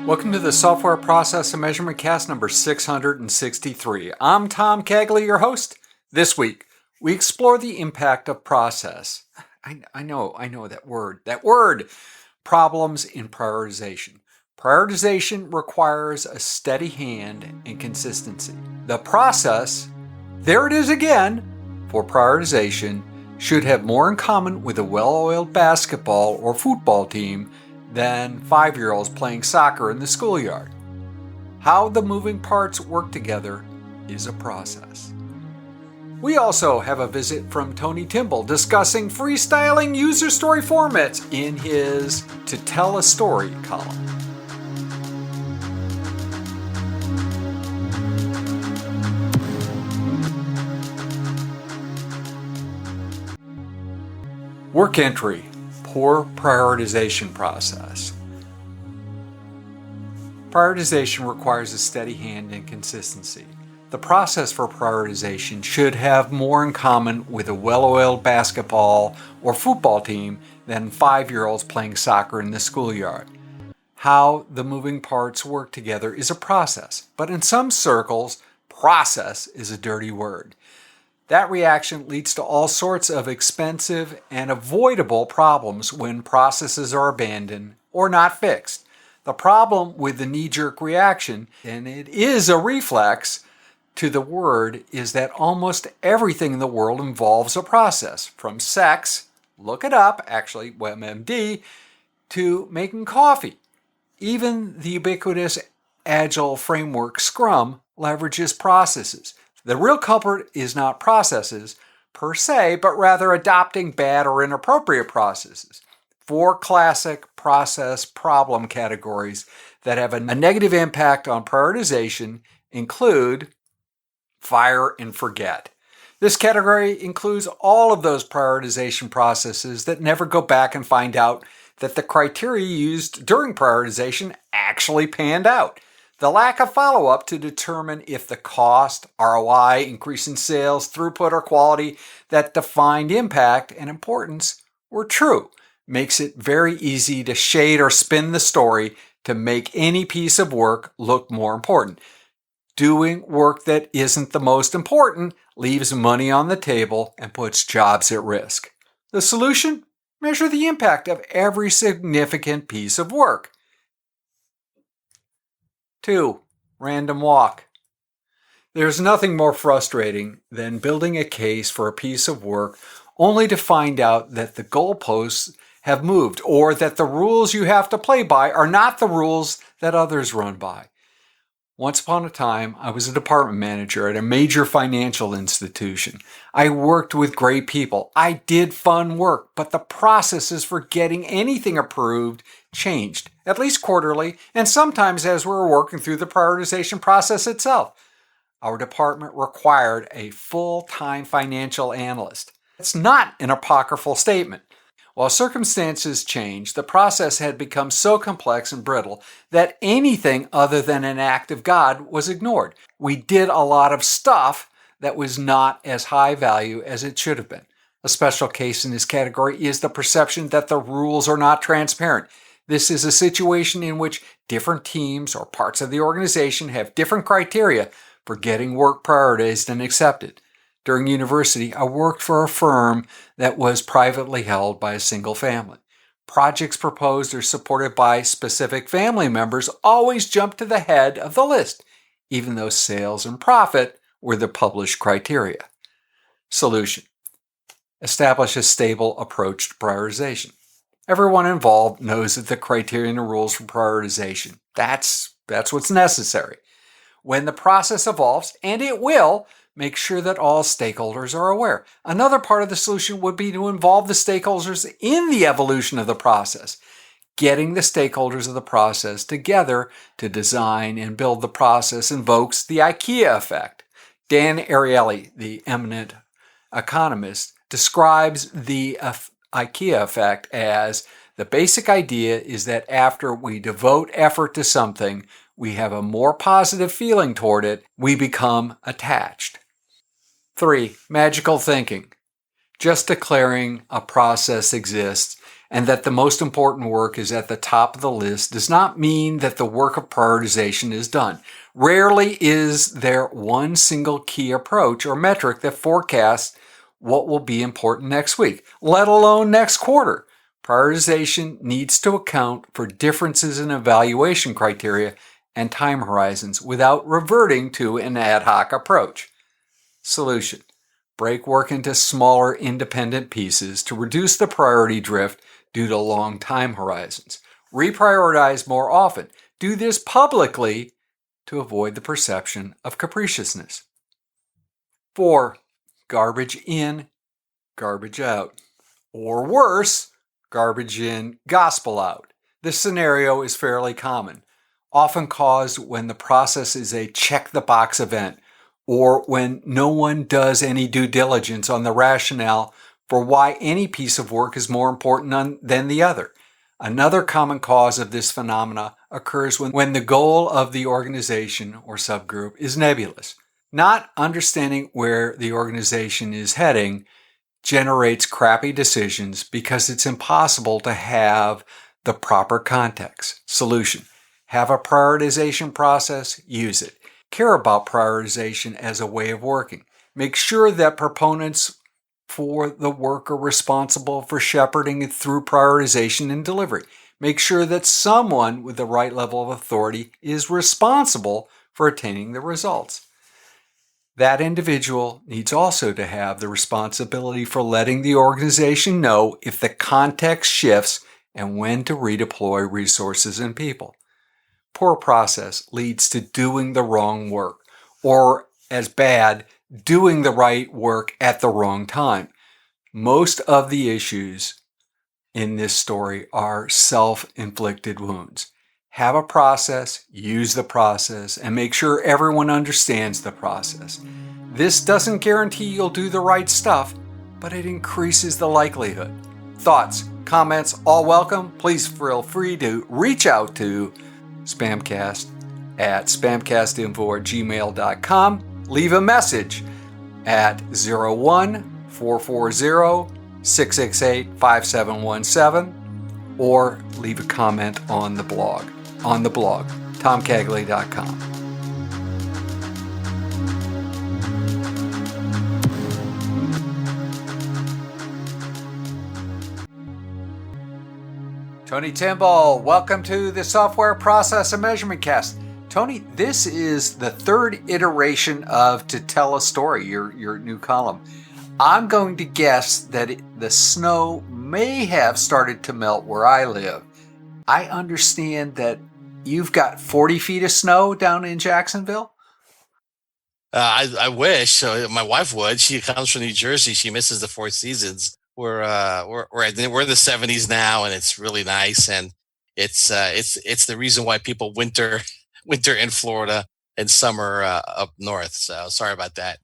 Welcome to the Software Process and Measurement Cast number 663. I'm Tom Cagley, your host. This week, we explore the impact of process. I know that word. Problems in prioritization. Prioritization requires a steady hand and consistency. The process, there it is again, for prioritization should have more in common with a well-oiled basketball or football team than 5-year-olds playing soccer in the schoolyard. How the moving parts work together is a process. We also have a visit from Tony Timbol discussing freestyling user story formats in his To Tell a Story column. Work entry. Poor prioritization process. Prioritization requires a steady hand and consistency. The process for prioritization should have more in common with a well-oiled basketball or football team than 5-year-olds playing soccer in the schoolyard. How the moving parts work together is a process, but in some circles, process is a dirty word. That reaction leads to all sorts of expensive and avoidable problems when processes are abandoned or not fixed. The problem with the knee-jerk reaction, and it is a reflex to the word, is that almost everything in the world involves a process. From sex, look it up, actually, WebMD, to making coffee. Even the ubiquitous agile framework Scrum leverages processes. The real culprit is not processes per se, but rather adopting bad or inappropriate processes. 4 classic process problem categories that have a negative impact on prioritization include fire and forget. This category includes all of those prioritization processes that never go back and find out that the criteria used during prioritization actually panned out. The lack of follow-up to determine if the cost, ROI, increase in sales, throughput, or quality that defined impact and importance were true makes it very easy to shade or spin the story to make any piece of work look more important. Doing work that isn't the most important leaves money on the table and puts jobs at risk. The solution? Measure the impact of every significant piece of work. 2. Random walk. There's nothing more frustrating than building a case for a piece of work only to find out that the goalposts have moved or that the rules you have to play by are not the rules that others run by. Once upon a time, I was a department manager at a major financial institution. I worked with great people. I did fun work, but the processes for getting anything approved changed, at least quarterly, and sometimes as we were working through the prioritization process itself. Our department required a full-time financial analyst. It's not an apocryphal statement. While circumstances changed, the process had become so complex and brittle that anything other than an act of God was ignored. We did a lot of stuff that was not as high value as it should have been. A special case in this category is the perception that the rules are not transparent. This is a situation in which different teams or parts of the organization have different criteria for getting work prioritized and accepted. During university, I worked for a firm that was privately held by a single family. Projects proposed or supported by specific family members always jumped to the head of the list, even though sales and profit were the published criteria. Solution: establish a stable approach to prioritization. Everyone involved knows that the criteria and rules for prioritization. That's what's necessary. When the process evolves, and it will, make sure that all stakeholders are aware. Another part of the solution would be to involve the stakeholders in the evolution of the process. Getting the stakeholders of the process together to design and build the process invokes the IKEA effect. Dan Ariely, the eminent economist, describes the IKEA effect as the basic idea is that after we devote effort to something, we have a more positive feeling toward it, we become attached. 3. Magical thinking. Just declaring a process exists and that the most important work is at the top of the list does not mean that the work of prioritization is done. Rarely is there one single key approach or metric that forecasts what will be important next week, let alone next quarter. Prioritization needs to account for differences in evaluation criteria and time horizons without reverting to an ad hoc approach. Solution: break work into smaller independent pieces to reduce the priority drift due to long time horizons. Reprioritize more often. Do this publicly to avoid the perception of capriciousness. 4. Garbage in, garbage out. Or worse, garbage in, gospel out. This scenario is fairly common, often caused when the process is a check-the-box event or when no one does any due diligence on the rationale for why any piece of work is more important than the other. Another common cause of this phenomena occurs when the goal of the organization or subgroup is nebulous. Not understanding where the organization is heading generates crappy decisions because it's impossible to have the proper context. Solution: have a prioritization process, use it. Care about prioritization as a way of working. Make sure that proponents for the work are responsible for shepherding it through prioritization and delivery. Make sure that someone with the right level of authority is responsible for attaining the results. That individual needs also to have the responsibility for letting the organization know if the context shifts and when to redeploy resources and people. Poor process leads to doing the wrong work, or as bad, doing the right work at the wrong time. Most of the issues in this story are self-inflicted wounds. Have a process, use the process, and make sure everyone understands the process. This doesn't guarantee you'll do the right stuff, but it increases the likelihood. Thoughts, comments, all welcome. Please feel free to reach out to SPaMCAST at spamcastinfo@gmail.com. Leave a message at 01-440-668-5717 or leave a comment on the blog, tomcagley.com. Tony Timbol, welcome to the Software Process and Measurement Cast. Tony, this is the third iteration of To Tell a Story, your new column. I'm going to guess that the snow may have started to melt where I live. I understand that you've got 40 feet of snow down in Jacksonville? I wish. My wife would. She comes from New Jersey. She misses the Four Seasons. We're in the 70s now, and it's really nice. And it's the reason why people winter in Florida and summer up north. So sorry about that.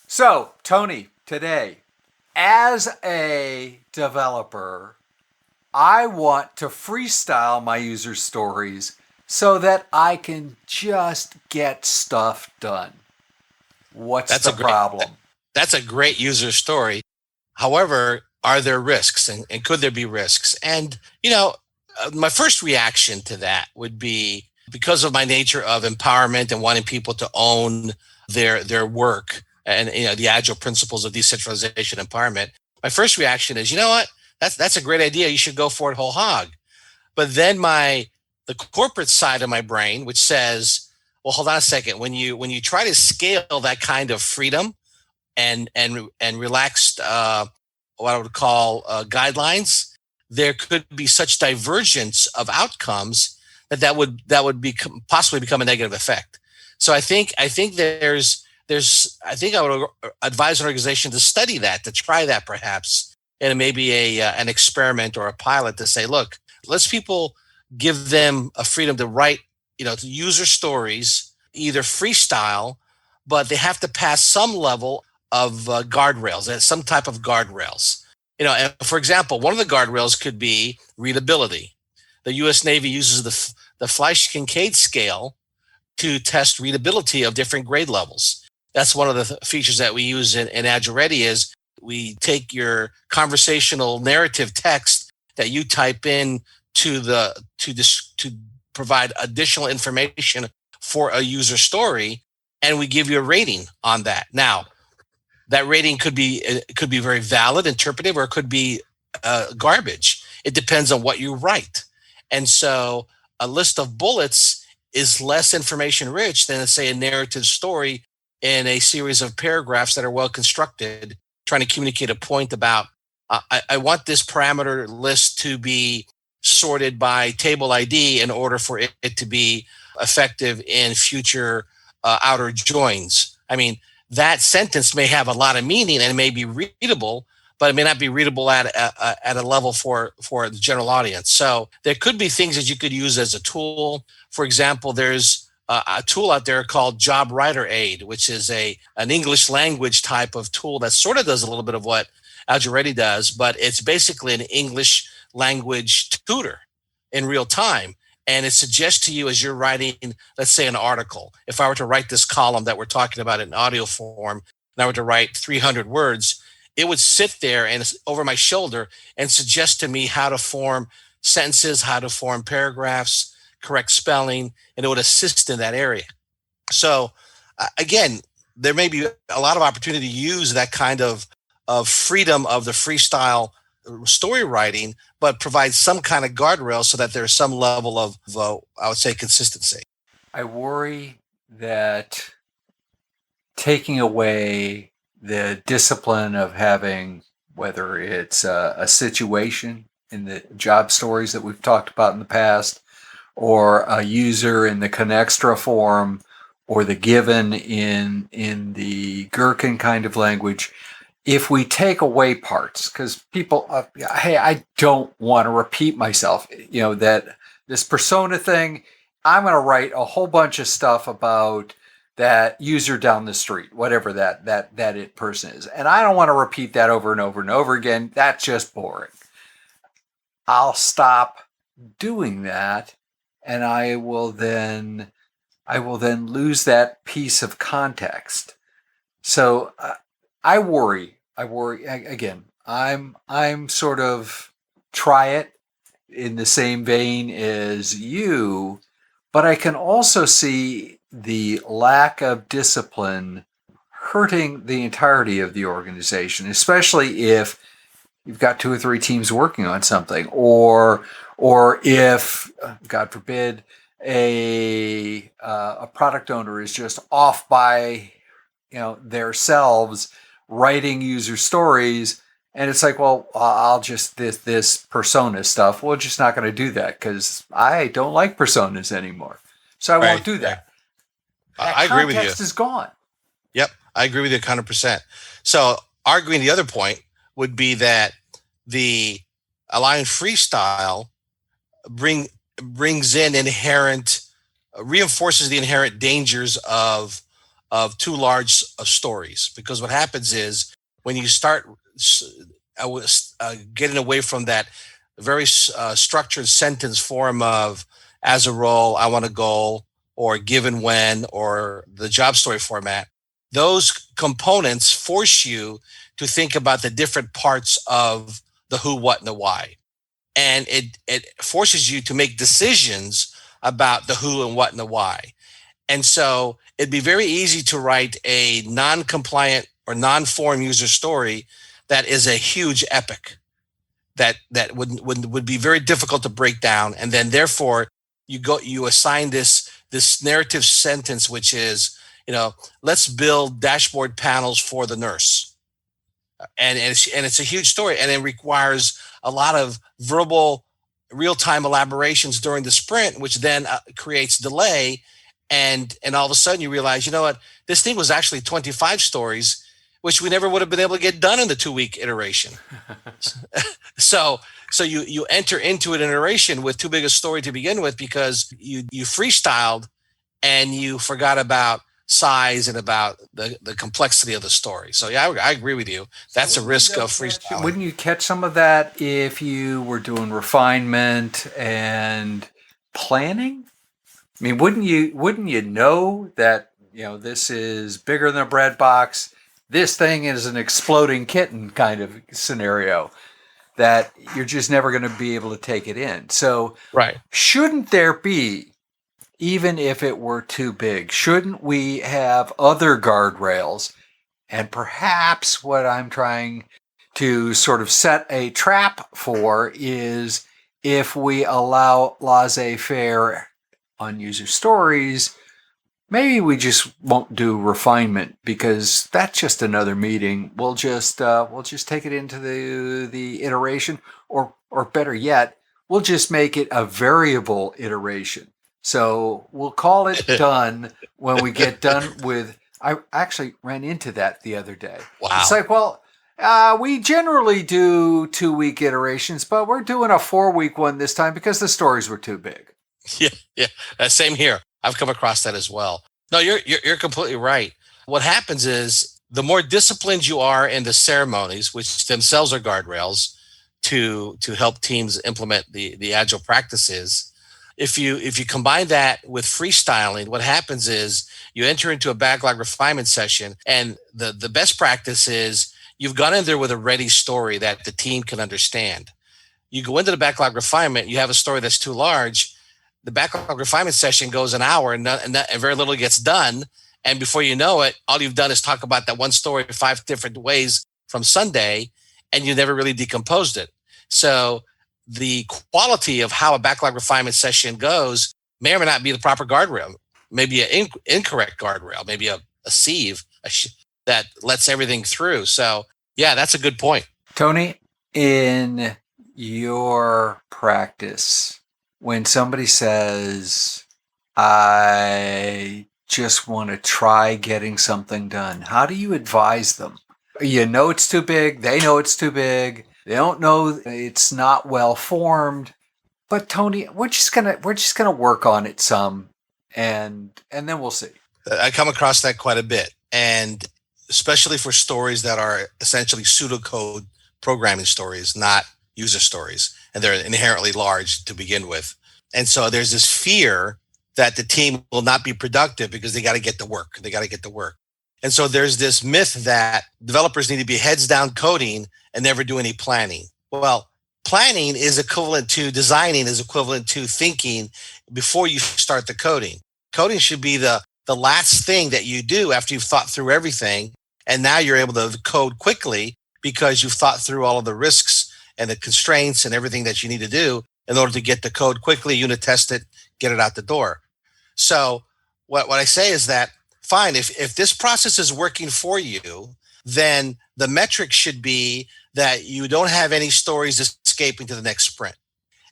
So, Tony, today, as a developer, I want to freestyle my user stories so that I can just get stuff done. What's the problem? That's a great user story. However, are there risks and could there be risks? And, my first reaction to that would be, because of my nature of empowerment and wanting people to own their work and, the agile principles of decentralization empowerment, my first reaction is, you know what? That's a great idea. You should go for it whole hog. But then the corporate side of my brain, which says, well, hold on a second. When you try to scale that kind of freedom and relaxed, what I would call guidelines, there could be such divergence of outcomes that would possibly become a negative effect. So I think I would advise an organization to study that, to try that perhaps, and maybe an experiment or a pilot to say, look, let's people give them a freedom to write, to user stories, either freestyle, but they have to pass some level of guardrails, some type of guardrails. And for example, one of the guardrails could be readability. The U.S. Navy uses the Fleisch-Kincaid scale to test readability of different grade levels. That's one of the features that we use in Agile Ready is we take your conversational narrative text that you type in to provide additional information for a user story, and we give you a rating on that. Now, that rating could be very valid, interpretive, or it could be garbage. It depends on what you write. And so a list of bullets is less information rich than, let's say, a narrative story in a series of paragraphs that are well constructed, trying to communicate a point about, I want this parameter list to be sorted by table ID in order for it to be effective in future outer joins. I mean, that sentence may have a lot of meaning and it may be readable, but it may not be readable at a level for the general audience. So there could be things that you could use as a tool. For example, there's a tool out there called Job Writer Aid, which is an English language type of tool that sort of does a little bit of what Algeretti does, but it's basically an English language tutor in real time. And it suggests to you as you're writing, let's say, an article. If I were to write this column that we're talking about in audio form, and I were to write 300 words, it would sit there and over my shoulder and suggest to me how to form sentences, how to form paragraphs, correct spelling, and it would assist in that area. So again, there may be a lot of opportunity to use that kind of freedom of the freestyle story writing, but provide some kind of guardrail so that there's some level of, I would say, consistency. I worry that taking away the discipline of having, whether it's a situation in the job stories that we've talked about in the past, or a user in the Conextra form, or the given in the Gherkin kind of language, if we take away parts, because people, hey, I don't want to repeat myself, that this persona thing, I'm going to write a whole bunch of stuff about that user down the street, whatever that it person is. And I don't want to repeat that over and over and over again. That's just boring. I'll stop doing that, and I will then lose that piece of context. So I worry again. I'm sort of try it in the same vein as you, but I can also see the lack of discipline hurting the entirety of the organization, especially if you've got 2 or 3 teams working on something, or if, God forbid, a product owner is just off by themselves writing user stories, and it's like, well, I'll just this persona stuff. We're just not going to do that because I don't like personas anymore, so I won't do that. I agree with you. Context is gone. Yep, I agree with you 100%. So arguing the other point would be that the allowing freestyle brings in reinforces the inherent dangers of too large stories, because what happens is when you start getting away from that very structured sentence form of as a role, I want a goal, or given when, or the job story format, those components force you to think about the different parts of the who, what, and the why. And it forces you to make decisions about the who and what and the why. And so it'd be very easy to write a non-compliant or non-form user story that is a huge epic that would be very difficult to break down. And then therefore you assign this narrative sentence, which is, let's build dashboard panels for the nurse. And it's a huge story, and it requires a lot of verbal real-time elaborations during the sprint, which then creates delay. And all of a sudden you realize, you know what, this thing was actually 25 stories, which we never would have been able to get done in the 2-week iteration. So you enter into an iteration with too big a story to begin with because you freestyled and you forgot about size and about the complexity of the story. So yeah, I agree with you. That's a risk of freestyling. Wouldn't you catch some of that if you were doing refinement and planning? I mean, wouldn't you know that this is bigger than a bread box? this thing is an exploding kitten kind of scenario that you're just never going to be able to take it in. So Right. shouldn't there be, even if it were too big, shouldn't we have other guardrails? And perhaps what I'm trying to sort of set a trap for is if we allow laissez-faire on user stories, maybe we just won't do refinement because that's just another meeting. We'll just take it into the iteration, or better yet, we'll just make it a variable iteration. So we'll call it done when we get done with. I actually ran into that the other day. Wow. It's like, well, we generally do 2-week iterations, but we're doing a 4-week one this time because the stories were too big. Yeah. Same here. I've come across that as well. No, you're completely right. What happens is the more disciplined you are in the ceremonies, which themselves are guardrails to help teams implement the agile practices. If you combine that with freestyling, what happens is you enter into a backlog refinement session, and the best practice is you've gone in there with a ready story that the team can understand. You go into the backlog refinement, you have a story that's too large. The backlog refinement session goes an hour and very little gets done. And before you know it, all you've done is talk about that one story 5 different ways from Sunday, and you never really decomposed it. So the quality of how a backlog refinement session goes may or may not be the proper guardrail, maybe an incorrect guardrail, maybe a sieve that lets everything through. So yeah, that's a good point. Tony, in your practice, when somebody says, I just want to try getting something done, how do you advise them? You know it's too big. They know it's too big. They don't know it's not well formed. But Tony, we're just gonna work on it some, and then we'll see. I come across that quite a bit, and especially for stories that are essentially pseudocode programming stories, not user stories, and they're inherently large to begin with. And so there's this fear that the team will not be productive because they got to get to work. And so there's this myth that developers need to be heads down coding and never do any planning. Well, planning is equivalent to designing, is equivalent to thinking before you start the coding. Coding should be the last thing that you do after you've thought through everything. And now you're able to code quickly because you've thought through all of the risks and the constraints and everything that you need to do in order to get the code quickly, unit test it, get it out the door. So what I say is that, fine, if this process is working for you, then the metric should be that you don't have any stories escaping to the next sprint.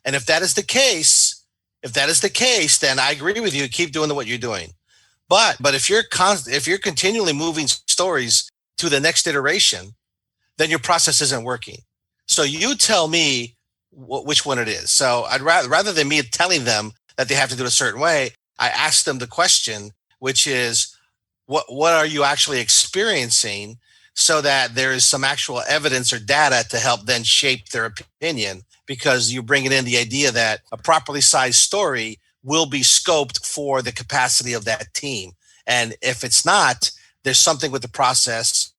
And if that is the case, then I agree with you. Keep doing what you're doing. But if you're continually moving stories to the next iteration, then your process isn't working. So you tell me which one it is. So I'd rather than me telling them that they have to do it a certain way, I ask them the question, which is, what are you actually experiencing, so that there is some actual evidence or data to help then shape their opinion, because you're bringing in the idea that a properly sized story will be scoped for the capacity of that team. And if it's not, there's something with the process.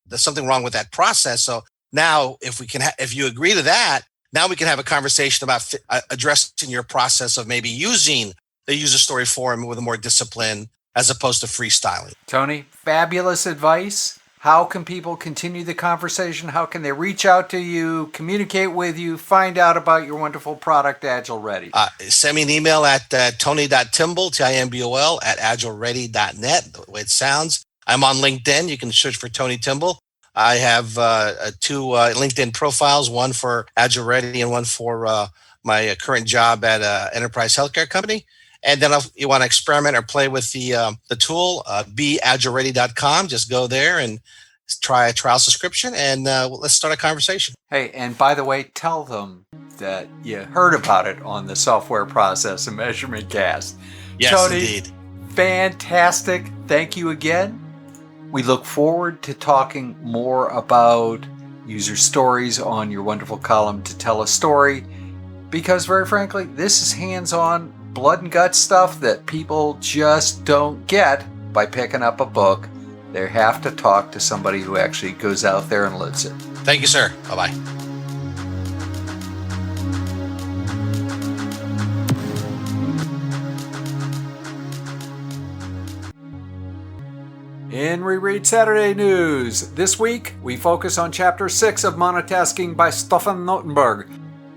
There's something wrong with that process. So now if you agree to that, now we can have a conversation about addressing your process of maybe using the user story form with a more discipline as opposed to freestyling. Tony, fabulous advice. How can people continue the conversation? How can they reach out to you, communicate with you, find out about your wonderful product, Agile Ready? Send me an email at tony.timbol, Timbol, at agileready.net, the way it sounds. I'm on LinkedIn. You can search for Tony Timbol. I have 2 LinkedIn profiles, one for Agile Ready and one for my current job at an enterprise healthcare company. And then if you want to experiment or play with the tool, beagileready.com. Just go there and try a trial subscription, and let's start a conversation. Hey, and by the way, tell them that you heard about it on the Software Process and Measurement Cast. Yes, Tony, indeed. Fantastic. Thank you again. We look forward to talking more about user stories on your wonderful column To Tell a Story, because very frankly, this is hands-on, blood and guts stuff that people just don't get by picking up a book They have to talk to somebody who actually goes out there and lives it. Thank you, sir. Bye-bye. In Reread Saturday news, this week we focus on Chapter 6 of Monotasking by Staffan Nöteberg.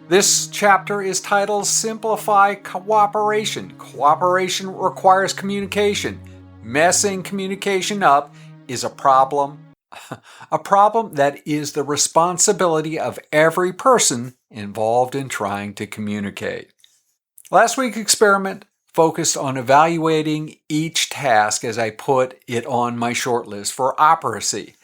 This chapter is titled Simplify Cooperation. Cooperation requires communication. Messing communication up is a problem that is the responsibility of every person involved in trying to communicate. Last week's experiment focused on evaluating each task as I put it on my shortlist for operacy.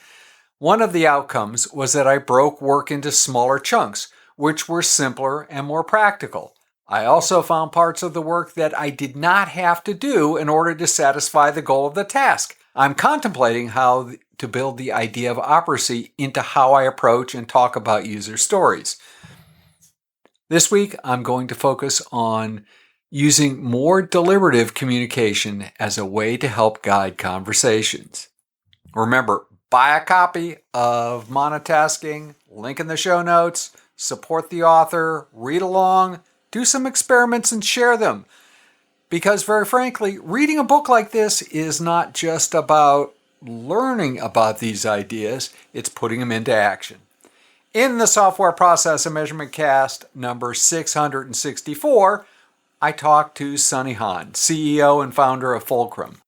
One of the outcomes was that I broke work into smaller chunks, which were simpler and more practical. I also found parts of the work that I did not have to do in order to satisfy the goal of the task. I'm contemplating how to build the idea of operacy into how I approach and talk about user stories. This week, I'm going to focus on using more deliberative communication as a way to help guide conversations. Remember, buy a copy of Monotasking, link in the show notes, support the author, read along, do some experiments and share them. Because very frankly, reading a book like this is not just about learning about these ideas, it's putting them into action. In the Software Process and Measurement Cast number 664, I talked to Sunny Han, CEO and founder of Fulcrum.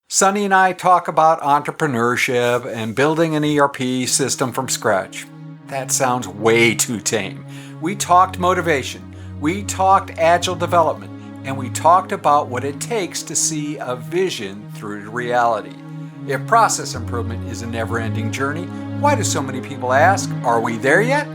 Sunny and I talk about entrepreneurship and building an ERP system from scratch. That sounds way too tame. We talked motivation. We talked agile development, and we talked about what it takes to see a vision through to reality. If process improvement is a never-ending journey, why do so many people ask, are we there yet?